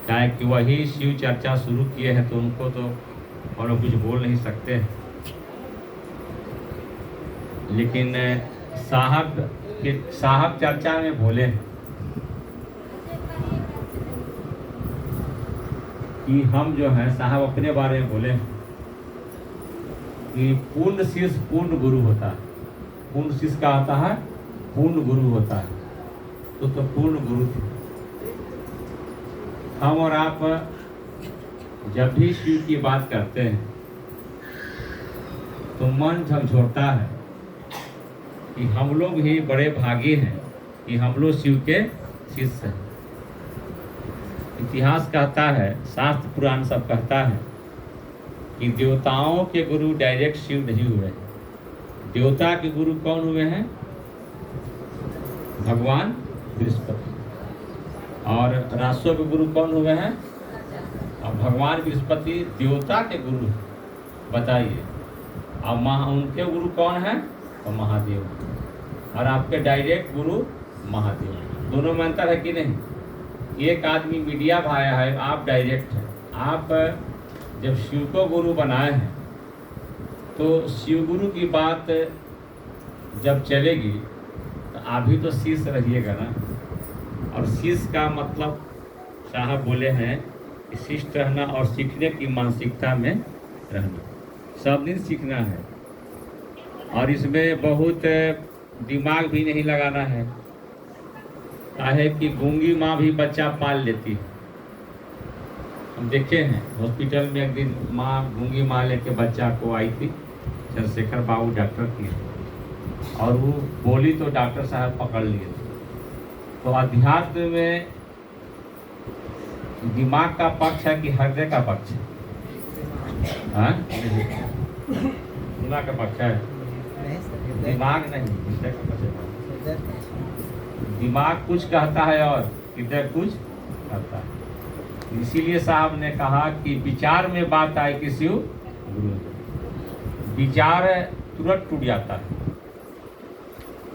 चाहे कि वही शिव चर्चा शुरू किए हैं तो उनको तो हम लोग कुछ बोल नहीं सकते हैं, लेकिन साहब चर्चा में बोले हैं कि हम जो है, साहब अपने बारे में बोले हैं कि पूर्ण शिष्य पूर्ण गुरु होता है। पूर्ण शिष्य का होता है, पूर्ण गुरु होता है। तो पूर्ण गुरु थे हम। और आप जब भी शिव की बात करते हैं तो मन झकझोरता है कि हम लोग ही बड़े भागी हैं कि हम लोग शिव के शिष्य हैं। इतिहास कहता है, शास्त्र पुराण सब कहता है कि देवताओं के गुरु डायरेक्ट शिव नहीं हुए हैं। देवता के गुरु कौन हुए हैं? भगवान बृहस्पति। और राष्ट्रों के गुरु कौन हुए हैं? और भगवान बृहस्पति देवता के गुरु। बताइए, अब उनके गुरु कौन है? तो महादेव। और आपके डायरेक्ट गुरु महादेव। दोनों में अंतर है कि नहीं? एक आदमी मीडिया भाया है, आप डायरेक्ट हैं। आप जब शिव को गुरु बनाए हैं तो शिव गुरु की बात जब चलेगी तो आप भी तो शिष्य रहिएगा ना। और शिष्य का मतलब साहब बोले हैं कि शिष्ट रहना और सीखने की मानसिकता में रहना। सब दिन सीखना है और इसमें बहुत दिमाग भी नहीं लगाना है। काहे कि गूंगी माँ भी बच्चा पाल लेती है। हम देखे हैं हॉस्पिटल में एक दिन गूंगी माँ लेके बच्चा को आई थी, चंद्रशेखर बाबू डॉक्टर की, और वो बोली तो डॉक्टर साहब पकड़ लिए थे। तो अध्यात्म में दिमाग का पक्ष है कि हृदय का पक्ष है? दिमाग का पक्ष है, दिमाग नहीं, हृदय का पक्ष है। दिमाग कुछ कहता है और हृदय कुछ कहता है। इसीलिए साहब ने कहा कि विचार में बात आए कि शिव गुरु, विचार तुरंत टूट जाता है।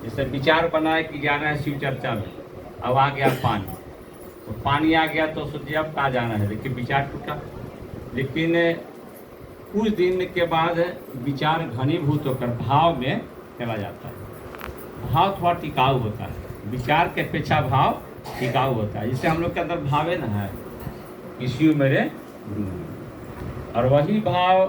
जैसे विचार बनाए कि जाना है शिव चर्चा में, अब आ गया पानी, तो पानी आ गया तो सोचिए अब कहाँ जाना है, लेकिन विचार टूटा। लेकिन कुछ दिन के बाद विचार घनीभूत होकर भाव में चला जाता है। भाव थोड़ा टिकाऊ होता है, विचार के अपेक्षा भाव टिकाऊ होता है। जिससे हम लोग के अंदर भावे ना है कि शिव मेरे गुरु, और वही भाव